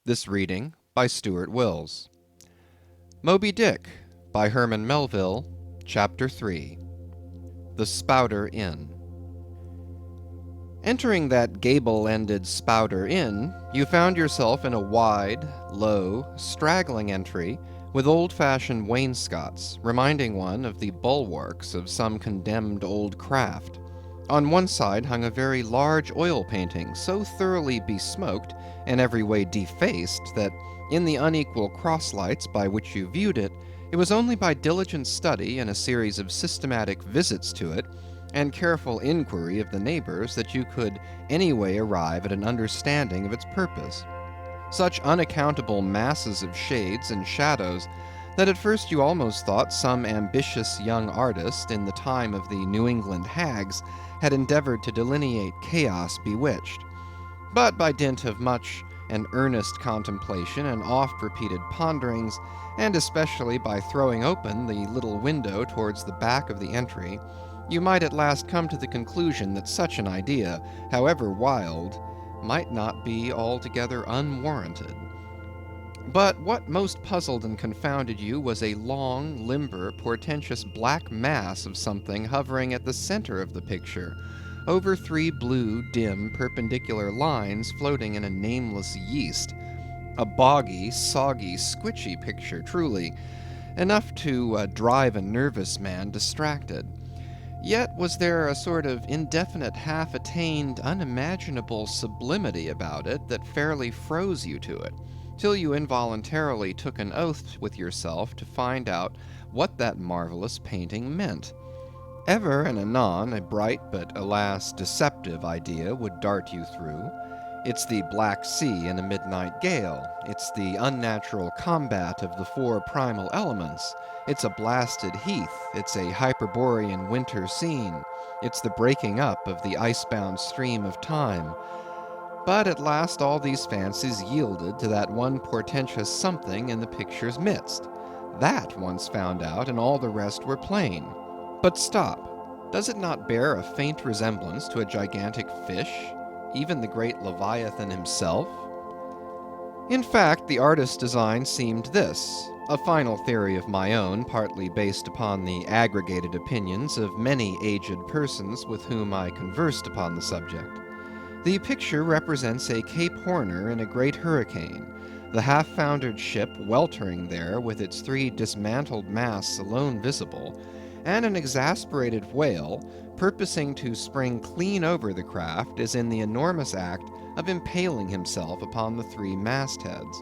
This reading by Stuart Wills. Moby-Dick by Herman Melville, Chapter 3. The Spouter Inn. Entering that gable-ended Spouter Inn, you found yourself in a wide, low, straggling entry with old-fashioned wainscots, reminding one of the bulwarks of some condemned old craft. On one side hung a very large oil painting, so thoroughly besmoked and every way defaced that, in the unequal crosslights by which you viewed it, it was only by diligent study and a series of systematic visits to it, and careful inquiry of the neighbors, that you could anyway arrive at an understanding of its purpose. Such unaccountable masses of shades and shadows that at first you almost thought some ambitious young artist in the time of the New England hags had endeavored to delineate chaos bewitched. But by dint of much and earnest contemplation and oft-repeated ponderings, and especially by throwing open the little window towards the back of the entry, you might at last come to the conclusion that such an idea, however wild, might not be altogether unwarranted. But what most puzzled and confounded you was a long, limber, portentous black mass of something hovering at the center of the picture, over three blue, dim, perpendicular lines floating in a nameless yeast. A boggy, soggy, squitchy picture, truly, enough to drive a nervous man distracted. Yet was there a sort of indefinite, half-attained, unimaginable sublimity about it that fairly froze you to it, till you involuntarily took an oath with yourself to find out what that marvelous painting meant. Ever and anon a bright but, alas, deceptive idea would dart you through. It's the Black Sea in a midnight gale. It's the unnatural combat of the four primal elements. It's a blasted heath. It's a Hyperborean winter scene. It's the breaking up of the icebound stream of time. But at last all these fancies yielded to that one portentous something in the picture's midst. That once found out, and all the rest were plain. But stop. Does it not bear a faint resemblance to a gigantic fish? Even the great Leviathan himself? In fact, the artist's design seemed this, a final theory of my own, partly based upon the aggregated opinions of many aged persons with whom I conversed upon the subject. The picture represents a Cape Horner in a great hurricane, the half-foundered ship weltering there with its three dismantled masts alone visible, and an exasperated whale, purposing to spring clean over the craft, is in the enormous act of impaling himself upon the three mastheads.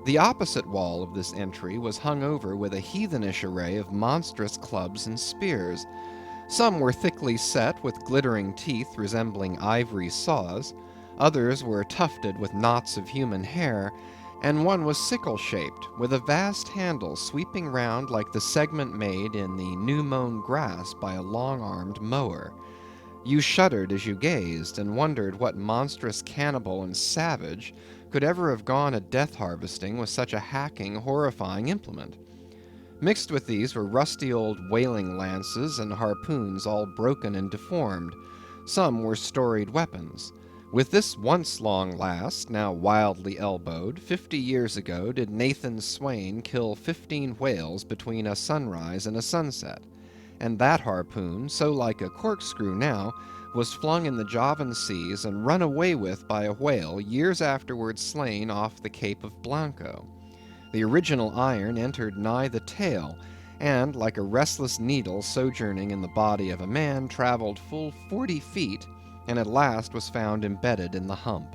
The opposite wall of this entry was hung over with a heathenish array of monstrous clubs and spears. Some were thickly set with glittering teeth resembling ivory saws, others were tufted with knots of human hair, and one was sickle-shaped, with a vast handle sweeping round like the segment made in the new-mown grass by a long-armed mower. You shuddered as you gazed, and wondered what monstrous cannibal and savage could ever have gone a death-harvesting with such a hacking, horrifying implement. Mixed with these were rusty old whaling lances and harpoons all broken and deformed. Some were storied weapons. With this once-long last, now wildly elbowed, 50 years ago did Nathan Swain kill 15 whales between a sunrise and a sunset. And that harpoon, so like a corkscrew now, was flung in the Javan seas and run away with by a whale years afterwards slain off the Cape of Blanco. The original iron entered nigh the tail, and, like a restless needle sojourning in the body of a man, travelled full 40 feet, and at last was found embedded in the hump.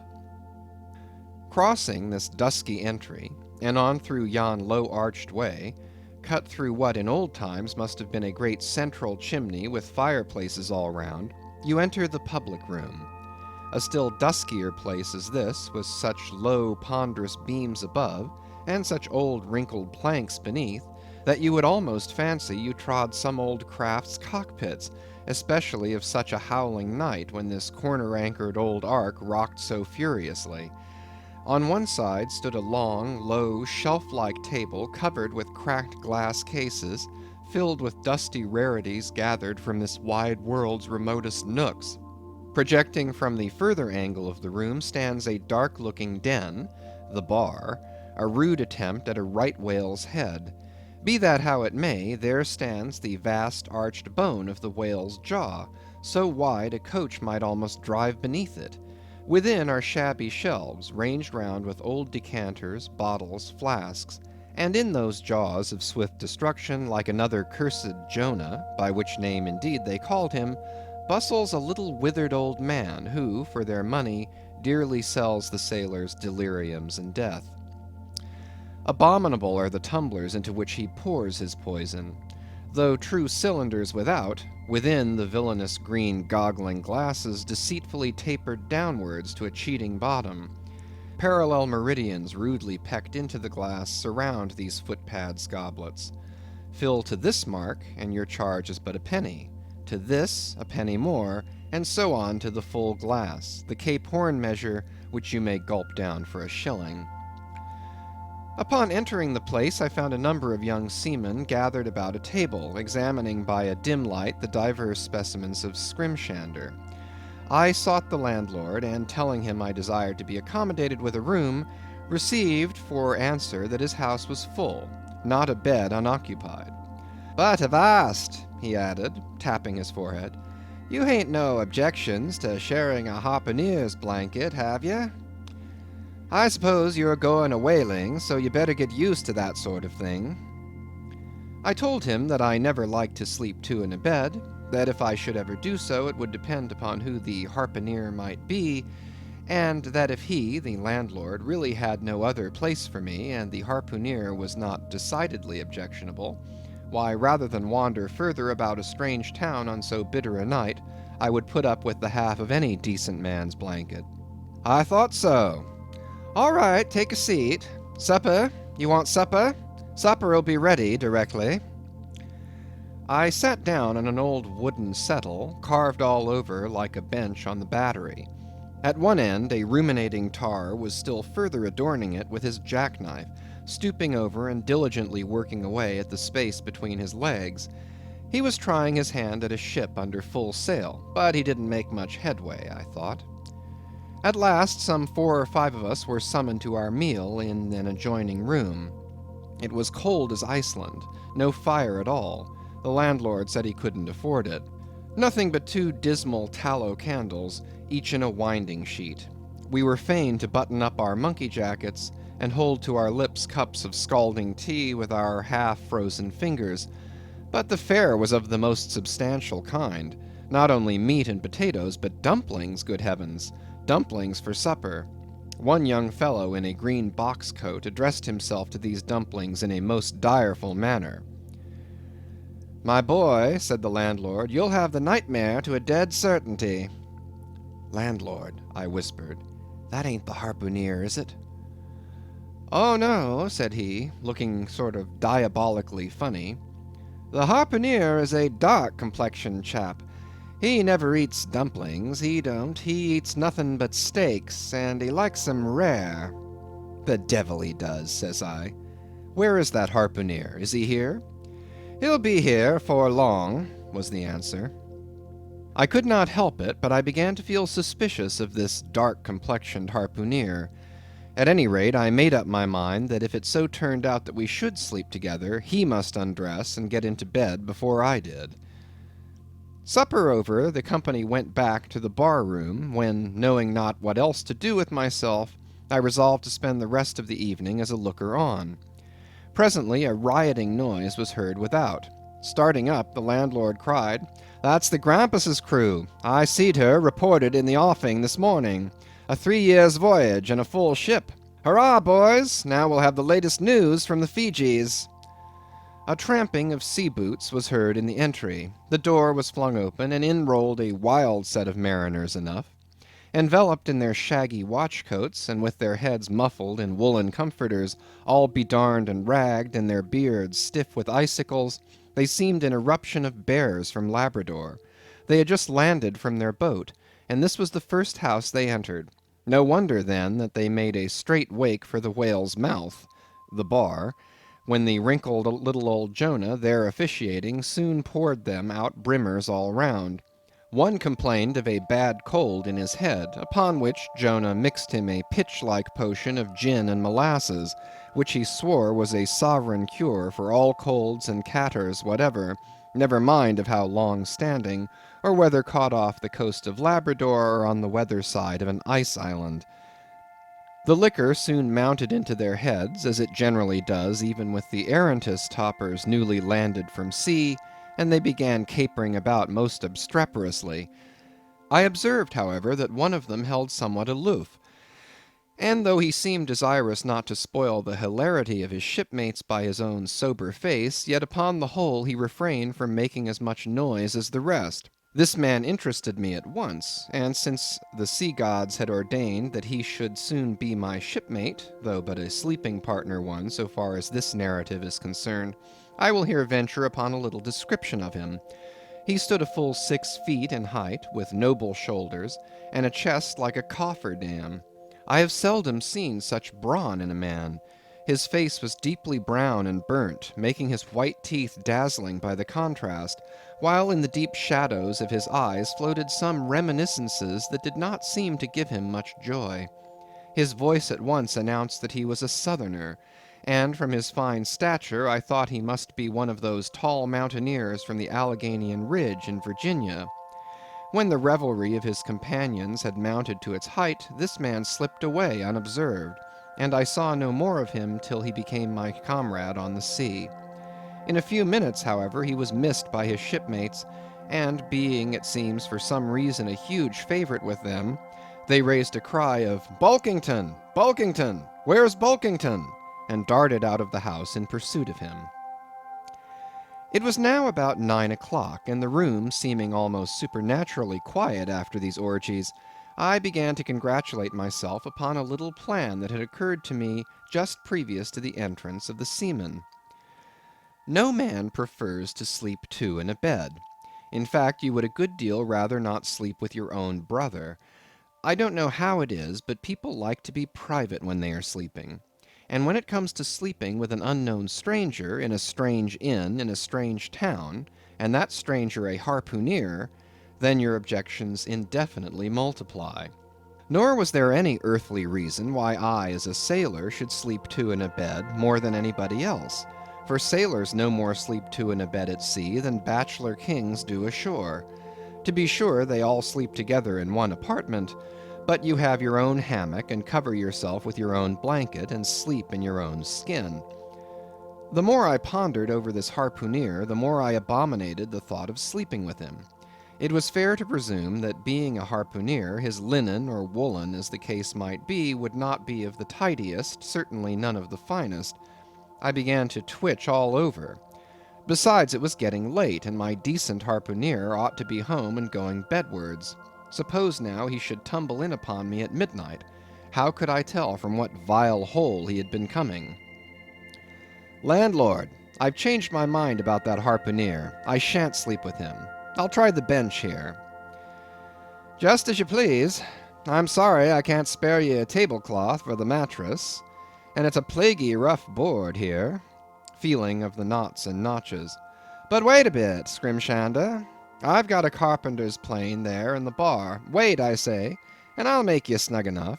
Crossing this dusky entry, and on through yon low-arched way, cut through what in old times must have been a great central chimney with fireplaces all round, you enter the public room. A still duskier place as this, with such low, ponderous beams above, and such old wrinkled planks beneath, that you would almost fancy you trod some old craft's cockpits, especially of such a howling night when this corner-anchored old ark rocked so furiously. On one side stood a long, low, shelf-like table covered with cracked glass cases, filled with dusty rarities gathered from this wide world's remotest nooks. Projecting from the further angle of the room stands a dark-looking den, the bar, a rude attempt at a right whale's head. Be that how it may, there stands the vast arched bone of the whale's jaw, so wide a coach might almost drive beneath it. Within are shabby shelves, ranged round with old decanters, bottles, flasks, and in those jaws of swift destruction, like another cursed Jonah, by which name indeed they called him, bustles a little withered old man, who, for their money, dearly sells the sailors deliriums and death. Abominable are the tumblers into which he pours his poison. Though true cylinders without, within the villainous green goggling glasses deceitfully tapered downwards to a cheating bottom. Parallel meridians rudely pecked into the glass surround these footpads goblets. Fill to this mark, and your charge is but a penny. To this, a penny more, and so on to the full glass, the Cape Horn measure, which you may gulp down for a shilling. Upon entering the place, I found a number of young seamen gathered about a table, examining by a dim light the divers specimens of scrimshander. I sought the landlord, and telling him I desired to be accommodated with a room, received for answer that his house was full, not a bed unoccupied. "But avast," he added, tapping his forehead, "you hain't no objections to sharing a harpooneer's blanket, have ye? I suppose you're going a whaling, so you better get used to that sort of thing." I told him that I never liked to sleep two in a bed, that if I should ever do so, it would depend upon who the harpooneer might be, and that if he, the landlord, really had no other place for me, and the harpooneer was not decidedly objectionable, why, rather than wander further about a strange town on so bitter a night, I would put up with the half of any decent man's blanket. "I thought so. All right, take a seat. Supper? You want supper? Supper'll be ready directly." I sat down on an old wooden settle, carved all over like a bench on the battery. At one end, a ruminating tar was still further adorning it with his jackknife, stooping over and diligently working away at the space between his legs. He was trying his hand at a ship under full sail, but he didn't make much headway, I thought. At last, some 4 or 5 of us were summoned to our meal in an adjoining room. It was cold as Iceland, no fire at all. The landlord said he couldn't afford it. Nothing but 2 dismal tallow candles, each in a winding sheet. We were fain to button up our monkey jackets and hold to our lips cups of scalding tea with our half-frozen fingers. But the fare was of the most substantial kind. Not only meat and potatoes, but dumplings, good heavens! Dumplings for supper. One young fellow in a green box coat addressed himself to these dumplings in a most direful manner. "My boy," said the landlord, "you'll have the nightmare to a dead certainty." "Landlord," I whispered, "that ain't the harpooneer, is it?" "Oh no," said he, looking sort of diabolically funny. "The harpooneer is a dark-complexioned chap. He never eats dumplings, he don't. He eats nothing but steaks, and he likes 'em rare." "The devil he does," says I. "Where is that harpooneer? Is he here?" "He'll be here 'fore long," was the answer. I could not help it, but I began to feel suspicious of this dark-complexioned harpooneer. At any rate, I made up my mind that if it so turned out that we should sleep together, he must undress and get into bed before I did. Supper over, the company went back to the bar-room, when, knowing not what else to do with myself, I resolved to spend the rest of the evening as a looker-on. Presently a rioting noise was heard without. Starting up, the landlord cried, "That's the Grampus's crew. I seed her reported in the offing this morning. A 3 years' voyage and a full ship. Hurrah, boys! Now we'll have the latest news from the Fijis." A tramping of sea-boots was heard in the entry. The door was flung open, and in rolled a wild set of mariners enough. Enveloped in their shaggy watch-coats, and with their heads muffled in woolen comforters, all bedarned and ragged, and their beards stiff with icicles, they seemed an eruption of bears from Labrador. They had just landed from their boat, and this was the first house they entered. No wonder, then, that they made a straight wake for the whale's mouth, the bar, when the wrinkled little old Jonah, there officiating, soon poured them out brimmers all round. One complained of a bad cold in his head, upon which Jonah mixed him a pitch-like potion of gin and molasses, which he swore was a sovereign cure for all colds and catarrhs whatever, never mind of how long-standing, or whether caught off the coast of Labrador or on the weather side of an ice island. The liquor soon mounted into their heads, as it generally does even with the arrantest topers newly landed from sea, and they began capering about most obstreperously. I observed, however, that one of them held somewhat aloof, and though he seemed desirous not to spoil the hilarity of his shipmates by his own sober face, yet upon the whole he refrained from making as much noise as the rest. This man interested me at once, and since the sea gods had ordained that he should soon be my shipmate, though but a sleeping partner one so far as this narrative is concerned, I will here venture upon a little description of him. He stood a full 6 feet in height, with noble shoulders, and a chest like a coffer-dam. I have seldom seen such brawn in a man. His face was deeply brown and burnt, making his white teeth dazzling by the contrast, while in the deep shadows of his eyes floated some reminiscences that did not seem to give him much joy. His voice at once announced that he was a Southerner, and from his fine stature I thought he must be one of those tall mountaineers from the Alleghanian Ridge in Virginia. When the revelry of his companions had mounted to its height, this man slipped away unobserved, and I saw no more of him till he became my comrade on the sea. In a few minutes, however, he was missed by his shipmates, and being, it seems, for some reason a huge favorite with them, they raised a cry of "Bulkington! Bulkington! Where's Bulkington?" and darted out of the house in pursuit of him. It was now about 9 o'clock, and the room seeming almost supernaturally quiet after these orgies, I began to congratulate myself upon a little plan that had occurred to me just previous to the entrance of the seamen. No man prefers to sleep two in a bed. In fact, you would a good deal rather not sleep with your own brother. I don't know how it is, but people like to be private when they are sleeping. And when it comes to sleeping with an unknown stranger, in a strange inn, in a strange town, and that stranger a harpooneer, then your objections indefinitely multiply. Nor was there any earthly reason why I, as a sailor, should sleep two in a bed more than anybody else, for sailors no more sleep two in a bed at sea than bachelor kings do ashore. To be sure, they all sleep together in one apartment, but you have your own hammock, and cover yourself with your own blanket, and sleep in your own skin. The more I pondered over this harpooneer, the more I abominated the thought of sleeping with him. It was fair to presume that being a harpooneer, his linen or woolen, as the case might be, would not be of the tidiest, certainly none of the finest. I began to twitch all over. Besides, it was getting late, and my decent harpooneer ought to be home and going bedwards. Suppose now he should tumble in upon me at midnight. How could I tell from what vile hole he had been coming? "Landlord, I've changed my mind about that harpooneer. I shan't sleep with him. I'll try the bench here." "Just as you please. I'm sorry I can't spare ye a tablecloth for the mattress, and it's a plaguey rough board here," feeling of the knots and notches. "But wait a bit, Scrimshander. I've got a carpenter's plane there in the bar. Wait, I say, and I'll make ye snug enough."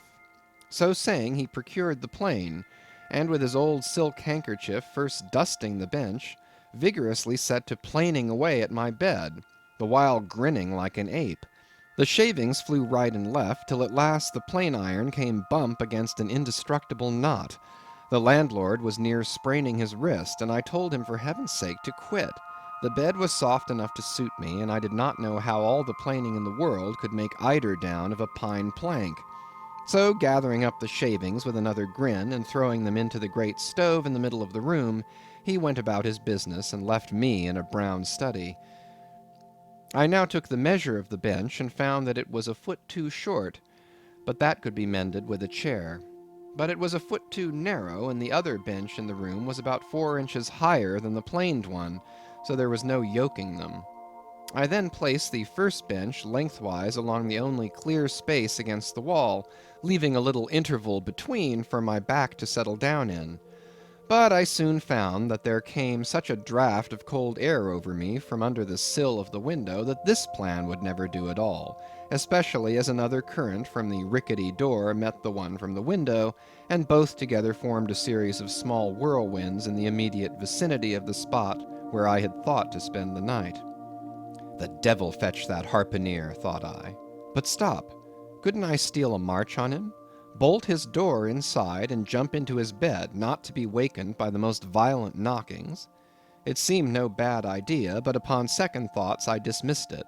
So saying, he procured the plane, and with his old silk handkerchief first dusting the bench, vigorously set to planing away at my bed, the while grinning like an ape. The shavings flew right and left, till at last the plane iron came bump against an indestructible knot. The landlord was near spraining his wrist, and I told him for heaven's sake to quit. The bed was soft enough to suit me, and I did not know how all the planing in the world could make eider down of a pine plank. So gathering up the shavings with another grin, and throwing them into the great stove in the middle of the room, he went about his business, and left me in a brown study. I now took the measure of the bench, and found that it was a foot too short, but that could be mended with a chair. But it was a foot too narrow, and the other bench in the room was about 4 inches higher than the planed one, so there was no yoking them. I then placed the first bench lengthwise along the only clear space against the wall, leaving a little interval between for my back to settle down in. But I soon found that there came such a draught of cold air over me from under the sill of the window that this plan would never do at all, especially as another current from the rickety door met the one from the window, and both together formed a series of small whirlwinds in the immediate vicinity of the spot where I had thought to spend the night. The devil fetch that harpooneer, thought I. But stop, couldn't I steal a march on him? Bolt his door inside and jump into his bed, not to be wakened by the most violent knockings? It seemed no bad idea, but upon second thoughts I dismissed it.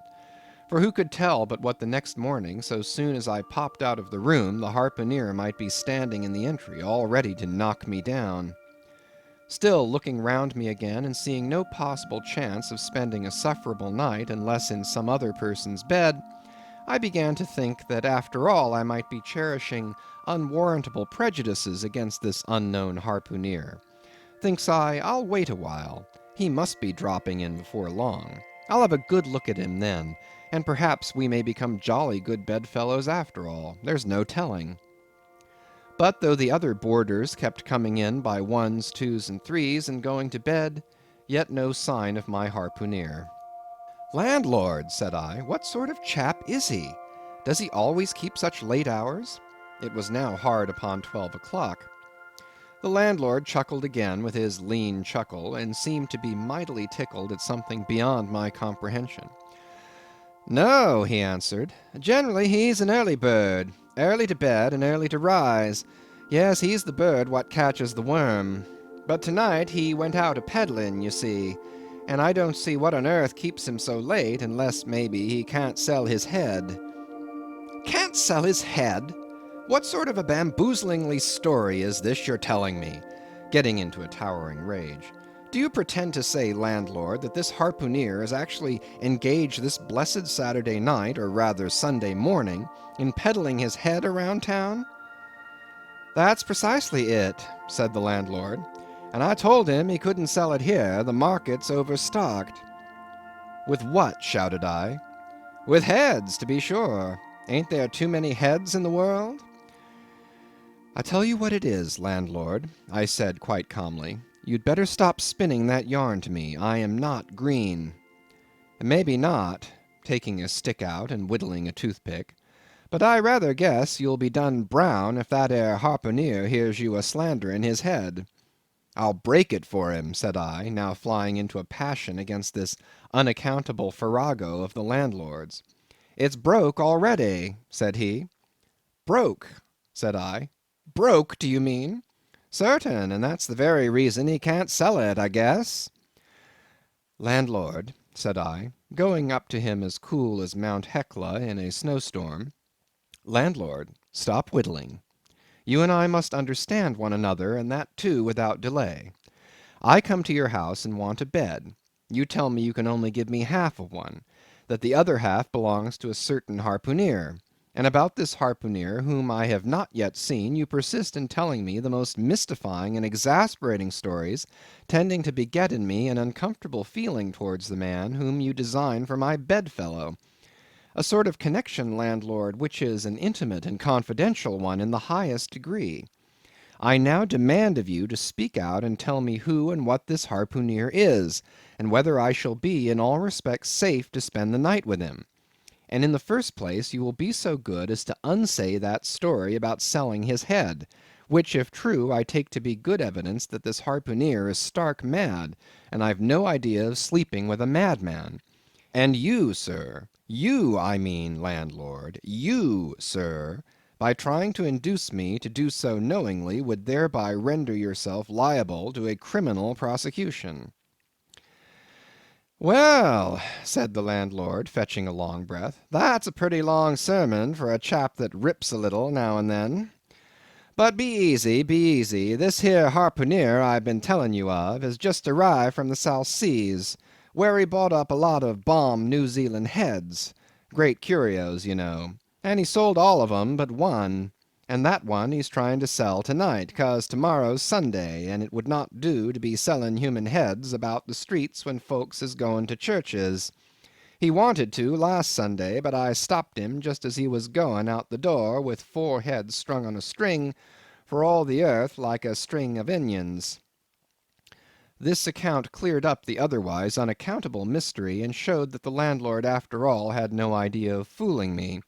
For who could tell but what the next morning, so soon as I popped out of the room, the harpooneer might be standing in the entry, all ready to knock me down. Still, looking round me again, and seeing no possible chance of spending a sufferable night unless in some other person's bed, I began to think that after all I might be cherishing unwarrantable prejudices against this unknown harpooneer. Thinks I, I'll wait a while. He must be dropping in before long. I'll have a good look at him then, and perhaps we may become jolly good bedfellows after all. There's no telling. But though the other boarders kept coming in by ones, twos, and threes, and going to bed, yet no sign of my harpooneer. "Landlord," said I, "what sort of chap is he? Does he always keep such late hours?" It was now hard upon 12 o'clock. The landlord chuckled again with his lean chuckle, and seemed to be mightily tickled at something beyond my comprehension. "No," he answered, "generally he's an early bird, early to bed and early to rise. Yes, he's the bird what catches the worm. But tonight he went out a-peddling, you see, and I don't see what on earth keeps him so late, unless, maybe, he can't sell his head." "Can't sell his head? What sort of a bamboozlingly story is this you're telling me?" getting into a towering rage. "Do you pretend to say, landlord, that this harpooneer is actually engaged this blessed Saturday night, or rather Sunday morning, in peddling his head around town?" "That's precisely it," said the landlord, "and I told him he couldn't sell it here, the market's overstocked." "With what?" shouted I. "With heads, to be sure. Ain't there too many heads in the world?" "I tell you what it is, landlord," I said quite calmly, "you'd better stop spinning that yarn to me. I am not green." "Maybe not," taking a stick out and whittling a toothpick, "but I rather guess you'll be done brown if that 'ere harpooneer hears you a-slandering his head." "I'll break it for him," said I, now flying into a passion against this unaccountable farrago of the landlord's. "It's broke already," said he. "Broke," said I. "Broke, do you mean?" "Certain, and that's the very reason he can't sell it, I guess." "Landlord," said I, going up to him as cool as Mount Hecla in a snowstorm, "landlord, stop whittling. You and I must understand one another, and that too without delay. I come to your house and want a bed. You tell me you can only give me half of one, that the other half belongs to a certain harpooneer. And about this harpooneer, whom I have not yet seen, you persist in telling me the most mystifying and exasperating stories, tending to beget in me an uncomfortable feeling towards the man whom you design for my bedfellow. A sort of connection, landlord, which is an intimate and confidential one in the highest degree. I now demand of you to speak out and tell me who and what this harpooneer is, and whether I shall be in all respects safe to spend the night with him. And in the first place, you will be so good as to unsay that story about selling his head, which, if true, I take to be good evidence that this harpooneer is stark mad, and I've no idea of sleeping with a madman. And you, sir, you, I mean, landlord, you, sir, by trying to induce me to do so knowingly, would thereby render yourself liable to a criminal prosecution." "Well," said the landlord, fetching a long breath, "that's a pretty long sermon for a chap that rips a little now and then. But be easy, be easy. This here harpooneer I've been telling you of has just arrived from the South Seas, where he bought up a lot of bomb New Zealand heads, great curios, you know, and he sold all of 'em but one, and that one he's trying to sell to-night, 'cause tomorrow's Sunday, and it would not do to be selling human heads about the streets when folks is going to churches. He wanted to last Sunday, but I stopped him just as he was going out the door with 4 heads strung on a string, for all the earth like a string of onions. This account cleared up the otherwise unaccountable mystery, and showed that the landlord after all had no idea of fooling me.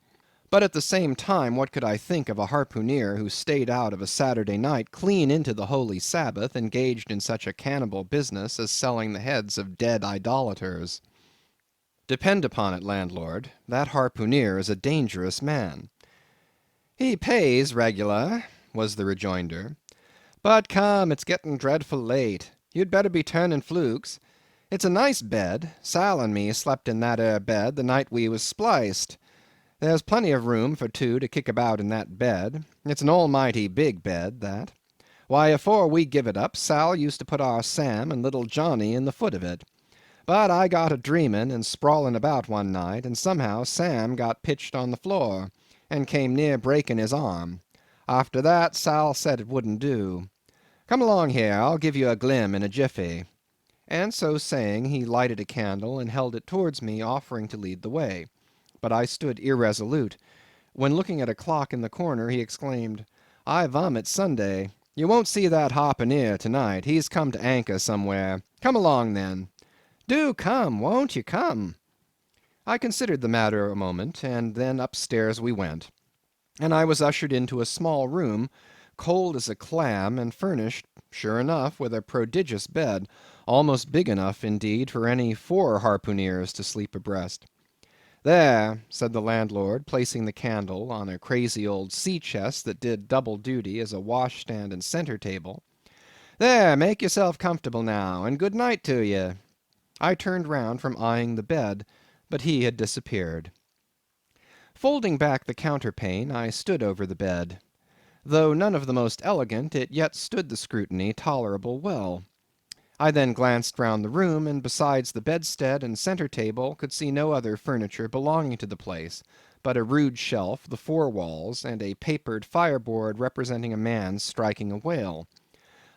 But at the same time, what could I think of a harpooneer who stayed out of a Saturday night clean into the holy Sabbath, engaged in such a cannibal business as selling the heads of dead idolaters? Depend upon it, landlord, that harpooneer is a dangerous man. He pays regular, was the rejoinder. But come, it's getting dreadful late. You'd better be turning flukes. It's a nice bed. Sal and me slept in that ere bed the night we was spliced. There's plenty of room for two to kick about in that bed. It's an almighty big bed, that. Why, afore we give it up, Sal used to put our Sam and little Johnny in the foot of it. But I got a dreaming and sprawling about one night, and somehow Sam got pitched on the floor, and came near breaking his arm. After that, Sal said it wouldn't do. Come along here, I'll give you a glim in a jiffy. And so saying, he lighted a candle and held it towards me, offering to lead the way. But I stood irresolute, when looking at a clock in the corner, he exclaimed, I vomit Sunday. You won't see that harpooneer to-night. He's come to anchor somewhere. Come along, then. Do come, won't you come? I considered the matter a moment, and then upstairs we went, and I was ushered into a small room, cold as a clam, and furnished, sure enough, with a prodigious bed, almost big enough, indeed, for any 4 harpooneers to sleep abreast. There, said the landlord, placing the candle on a crazy old sea-chest that did double duty as a washstand and centre table. There, make yourself comfortable now, and good night to ye. I turned round from eyeing the bed, but he had disappeared. Folding back the counterpane, I stood over the bed. Though none of the most elegant, it yet stood the scrutiny tolerable well. I then glanced round the room, and besides the bedstead and centre table, could see no other furniture belonging to the place, but a rude shelf, the 4 walls, and a papered fireboard representing a man striking a whale.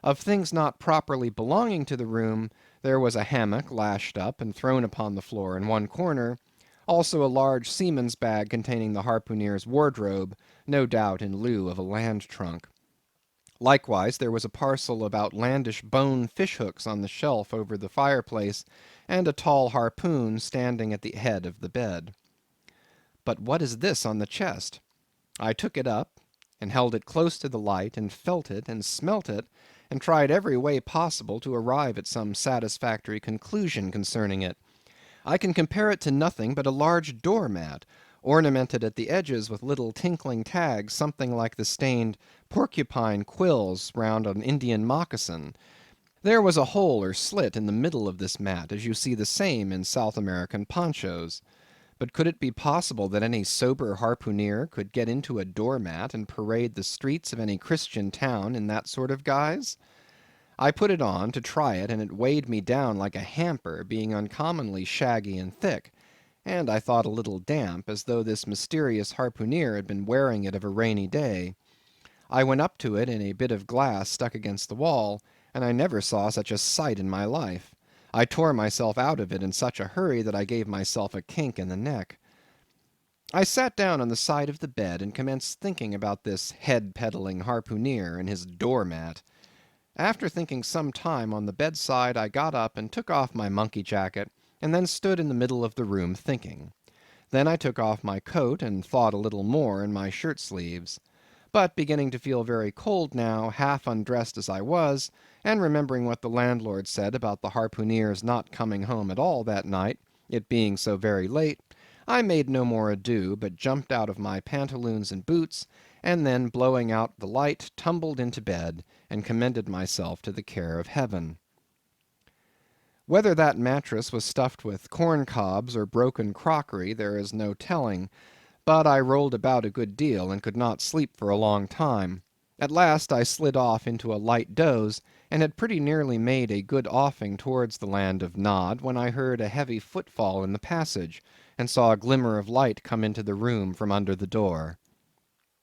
Of things not properly belonging to the room, there was a hammock lashed up and thrown upon the floor in one corner, also a large seaman's bag containing the harpooneer's wardrobe, no doubt in lieu of a land trunk. Likewise, there was a parcel of outlandish bone fish-hooks on the shelf over the fireplace, and a tall harpoon standing at the head of the bed. But what is this on the chest? I took it up, and held it close to the light, and felt it, and smelt it, and tried every way possible to arrive at some satisfactory conclusion concerning it. I can compare it to nothing but a large door-mat, ornamented at the edges with little tinkling tags, something like the stained porcupine quills round an Indian moccasin. There was a hole or slit in the middle of this mat, as you see the same in South American ponchos. But could it be possible that any sober harpooneer could get into a door-mat and parade the streets of any Christian town in that sort of guise? I put it on to try it, and it weighed me down like a hamper, being uncommonly shaggy and thick, and I thought a little damp, as though this mysterious harpooneer had been wearing it of a rainy day. I went up to it in a bit of glass stuck against the wall, and I never saw such a sight in my life. I tore myself out of it in such a hurry that I gave myself a kink in the neck. I sat down on the side of the bed and commenced thinking about this head-peddling harpooneer and his door-mat. After thinking some time on the bedside, I got up and took off my monkey jacket, and then stood in the middle of the room thinking. Then I took off my coat and thought a little more in my shirt sleeves. But beginning to feel very cold now, half undressed as I was, and remembering what the landlord said about the harpooneer's not coming home at all that night, it being so very late, I made no more ado, but jumped out of my pantaloons and boots, and then blowing out the light, tumbled into bed, and commended myself to the care of heaven. Whether that mattress was stuffed with corn cobs or broken crockery, there is no telling, but I rolled about a good deal, and could not sleep for a long time. At last I slid off into a light doze, and had pretty nearly made a good offing towards the land of Nod, when I heard a heavy footfall in the passage, and saw a glimmer of light come into the room from under the door.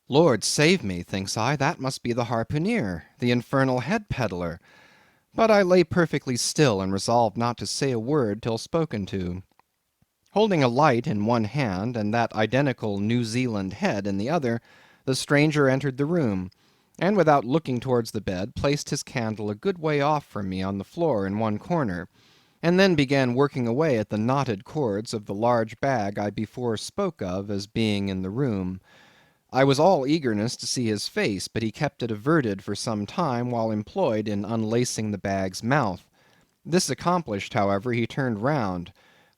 Lord save me, thinks I, that must be the harpooneer, the infernal head-peddler. But I lay perfectly still, and resolved not to say a word till spoken to. Holding a light in one hand, and that identical New Zealand head in the other, the stranger entered the room, and without looking towards the bed, placed his candle a good way off from me on the floor in one corner, and then began working away at the knotted cords of the large bag I before spoke of as being in the room. I was all eagerness to see his face, but he kept it averted for some time while employed in unlacing the bag's mouth. This accomplished, however, he turned round,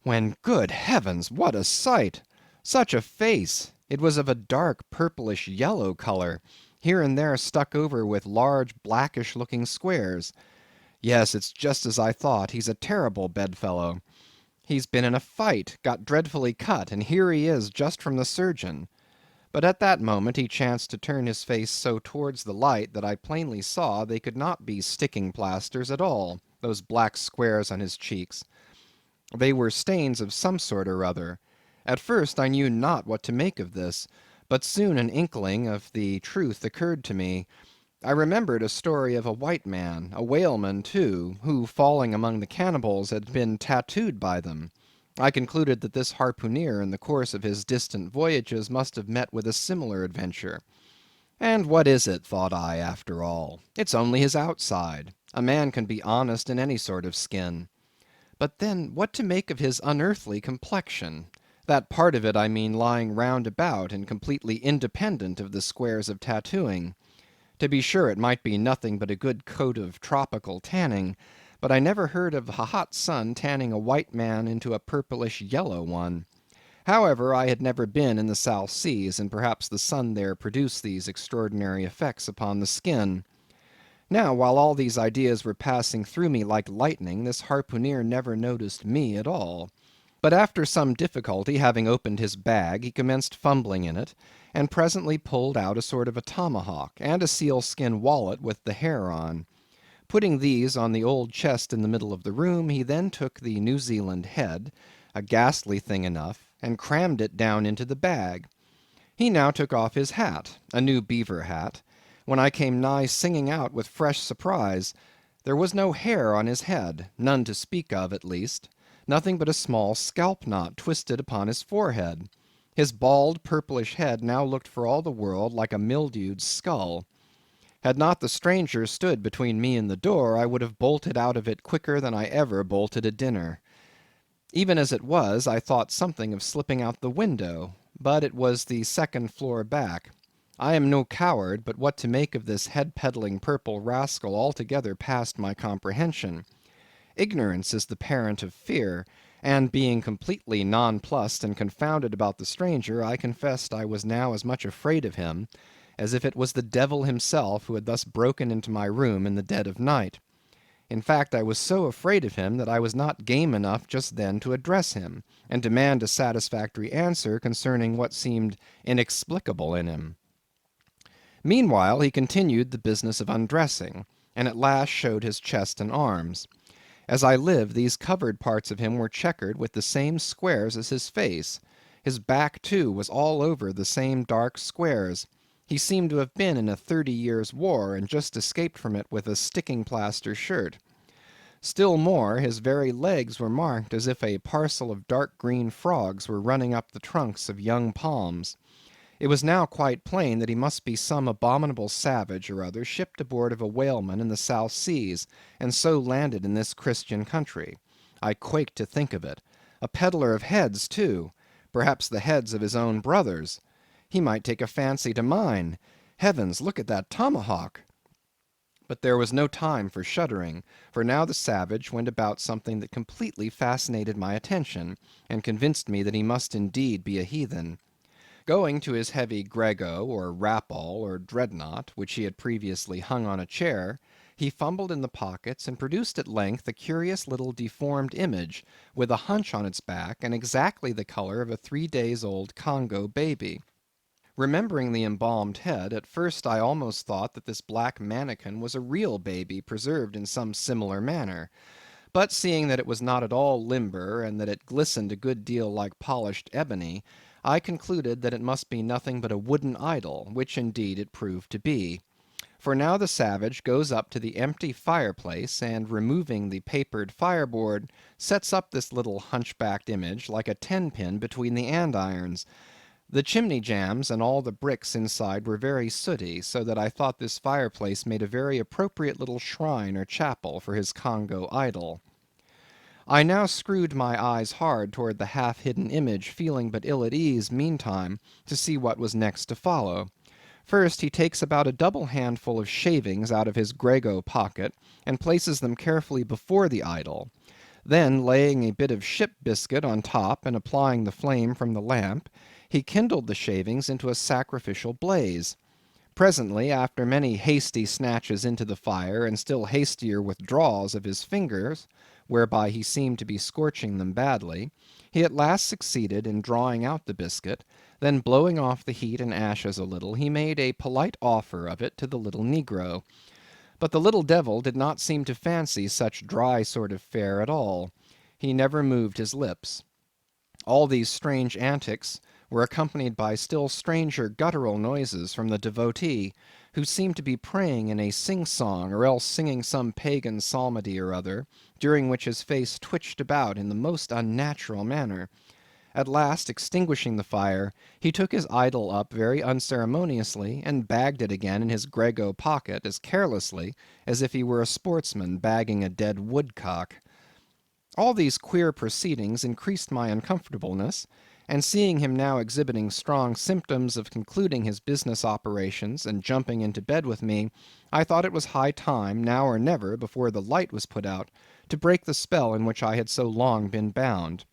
when, good heavens, what a sight! Such a face! It was of a dark purplish yellow colour, here and there stuck over with large blackish looking squares. Yes, it's just as I thought, he's a terrible bedfellow. He's been in a fight, got dreadfully cut, and here he is just from the surgeon. But at that moment he chanced to turn his face so towards the light that I plainly saw they could not be sticking plasters at all, those black squares on his cheeks. They were stains of some sort or other. At first I knew not what to make of this, but soon an inkling of the truth occurred to me. I remembered a story of a white man, a whaleman too, who falling among the cannibals had been tattooed by them. I concluded that this harpooneer in the course of his distant voyages must have met with a similar adventure. And what is it, thought I, after all? It's only his outside. A man can be honest in any sort of skin. But then what to make of his unearthly complexion? That part of it, I mean, lying round about and completely independent of the squares of tattooing. To be sure, it might be nothing but a good coat of tropical tanning, but I never heard of a hot sun tanning a white man into a purplish yellow one. However, I had never been in the South Seas, and perhaps the sun there produced these extraordinary effects upon the skin. Now, while all these ideas were passing through me like lightning, this harpooneer never noticed me at all. But after some difficulty, having opened his bag, he commenced fumbling in it, and presently pulled out a sort of a tomahawk, and a sealskin wallet with the hair on. Putting these on the old chest in the middle of the room, he then took the New Zealand head, a ghastly thing enough, and crammed it down into the bag. He now took off his hat, a new beaver hat, when I came nigh singing out with fresh surprise. There was no hair on his head, none to speak of at least, nothing but a small scalp knot twisted upon his forehead. His bald purplish head now looked for all the world like a mildewed skull. Had not the stranger stood between me and the door, I would have bolted out of it quicker than I ever bolted a dinner. Even as it was, I thought something of slipping out the window, but it was the second floor back. I am no coward, but what to make of this head-peddling purple rascal altogether passed my comprehension. Ignorance is the parent of fear, and being completely nonplussed and confounded about the stranger, I confessed I was now as much afraid of him as if it was the devil himself who had thus broken into my room in the dead of night. In fact, I was so afraid of him that I was not game enough just then to address him, and demand a satisfactory answer concerning what seemed inexplicable in him. Meanwhile he continued the business of undressing, and at last showed his chest and arms. As I live, these covered parts of him were checkered with the same squares as his face. His back, too, was all over the same dark squares. He seemed to have been in a 30 years' war, and just escaped from it with a sticking-plaster shirt. Still more, his very legs were marked as if a parcel of dark green frogs were running up the trunks of young palms. It was now quite plain that he must be some abominable savage or other shipped aboard of a whaleman in the South Seas, and so landed in this Christian country. I quaked to think of it. A peddler of heads, too; perhaps the heads of his own brothers. He might take a fancy to mine. Heavens, look at that tomahawk! But there was no time for shuddering, for now the savage went about something that completely fascinated my attention, and convinced me that he must indeed be a heathen. Going to his heavy grego, or rapall, or dreadnought, which he had previously hung on a chair, he fumbled in the pockets, and produced at length a curious little deformed image, with a hunch on its back, and exactly the color of a 3 days old Congo baby. Remembering the embalmed head, at first I almost thought that this black manikin was a real baby preserved in some similar manner; but seeing that it was not at all limber, and that it glistened a good deal like polished ebony, I concluded that it must be nothing but a wooden idol, which indeed it proved to be. For now the savage goes up to the empty fireplace, and removing the papered fireboard, sets up this little hunchbacked image like a 10-pin between the andirons. The chimney jambs and all the bricks inside were very sooty, so that I thought this fireplace made a very appropriate little shrine or chapel for his Congo idol. I now screwed my eyes hard toward the half-hidden image, feeling but ill at ease, meantime, to see what was next to follow. First, he takes about a double handful of shavings out of his grego pocket, and places them carefully before the idol. Then, laying a bit of ship biscuit on top, and applying the flame from the lamp, he kindled the shavings into a sacrificial blaze. Presently, after many hasty snatches into the fire, and still hastier withdrawals of his fingers, whereby he seemed to be scorching them badly, he at last succeeded in drawing out the biscuit, then blowing off the heat and ashes a little, he made a polite offer of it to the little negro. But the little devil did not seem to fancy such dry sort of fare at all. He never moved his lips. All these strange antics were accompanied by still stranger guttural noises from the devotee, who seemed to be praying in a sing-song, or else singing some pagan psalmody or other, during which his face twitched about in the most unnatural manner. At last, extinguishing the fire, he took his idol up very unceremoniously, and bagged it again in his grego pocket as carelessly as if he were a sportsman bagging a dead woodcock. All these queer proceedings increased my uncomfortableness, and seeing him now exhibiting strong symptoms of concluding his business operations and jumping into bed with me, I thought it was high time, now or never, before the light was put out, to break the spell in which I had so long been bound.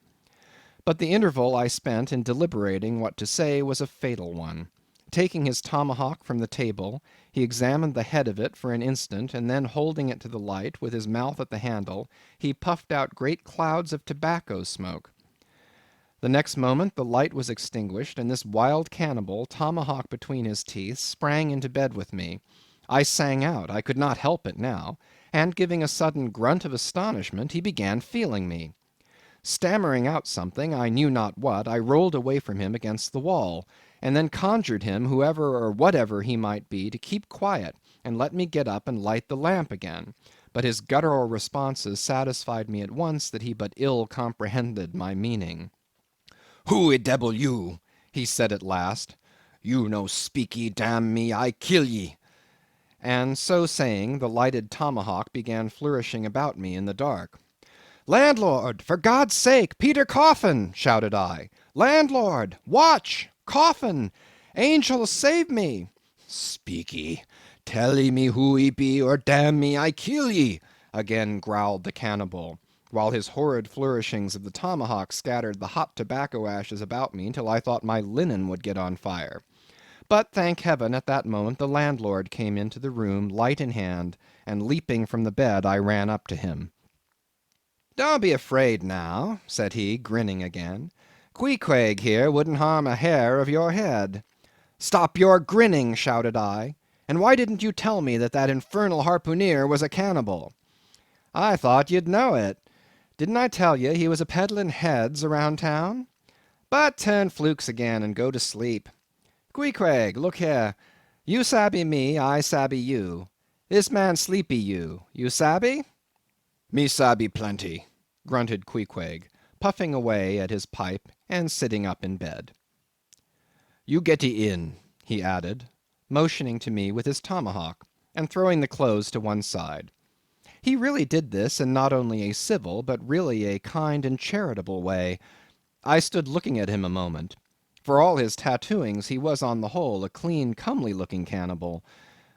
But the interval I spent in deliberating what to say was a fatal one. Taking his tomahawk from the table, he examined the head of it for an instant, and then holding it to the light, with his mouth at the handle, he puffed out great clouds of tobacco smoke. The next moment the light was extinguished, and this wild cannibal, tomahawk between his teeth, sprang into bed with me. I sang out, I could not help it now, and giving a sudden grunt of astonishment, he began feeling me. Stammering out something, I knew not what, I rolled away from him against the wall, and then conjured him, whoever or whatever he might be, to keep quiet, and let me get up and light the lamp again. But his guttural responses satisfied me at once that he but ill comprehended my meaning. "Who debble you?" he said at last. "You no speaky, damn me, I kill ye." And so saying, the lighted tomahawk began flourishing about me in the dark. "Landlord, for God's sake, Peter Coffin!" shouted I. "Landlord! Watch! Coffin! Angel, save me!" "Speaky! Tell ye me who ye be, or damn me, I kill ye!" again growled the cannibal, while his horrid flourishings of the tomahawk scattered the hot tobacco ashes about me till I thought my linen would get on fire. But, thank heaven, at that moment the landlord came into the room, light in hand, and leaping from the bed, I ran up to him. "Don't be afraid now," said he, grinning again. "Queequeg here wouldn't harm a hair of your head." "Stop your grinning," shouted I. "And why didn't you tell me that that infernal harpooneer was a cannibal?" "I thought you'd know it. Didn't I tell ye he was a peddling heads around town? But turn flukes again and go to sleep. Queequeg, look here. You sabby me, I sabby you. This man sleepy you. You sabby?" "Me sabby plenty," grunted Queequeg, puffing away at his pipe and sitting up in bed. "You getty in," he added, motioning to me with his tomahawk, and throwing the clothes to one side. He really did this in not only a civil, but really a kind and charitable way. I stood looking at him a moment. For all his tattooings, he was on the whole a clean, comely looking cannibal.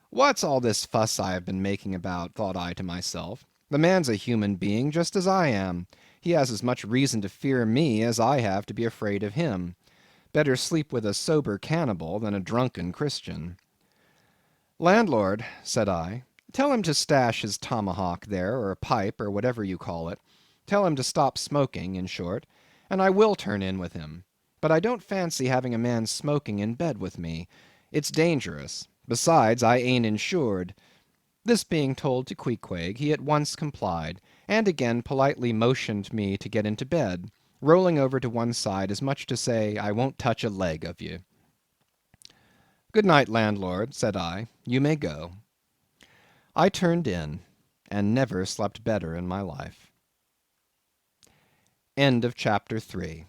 What's all this fuss I have been making about, thought I to myself. The man's a human being just as I am. He has as much reason to fear me as I have to be afraid of him. Better sleep with a sober cannibal than a drunken Christian. "Landlord," said I, "tell him to stash his tomahawk there, or pipe, or whatever you call it. Tell him to stop smoking, in short, and I will turn in with him. But I don't fancy having a man smoking in bed with me. It's dangerous. Besides, I ain't insured." This being told to Queequeg, he at once complied, and again politely motioned me to get into bed, rolling over to one side as much to say, "I won't touch a leg of you." "Good night, landlord," said I. "You may go." I turned in, and never slept better in my life. End of chapter 3.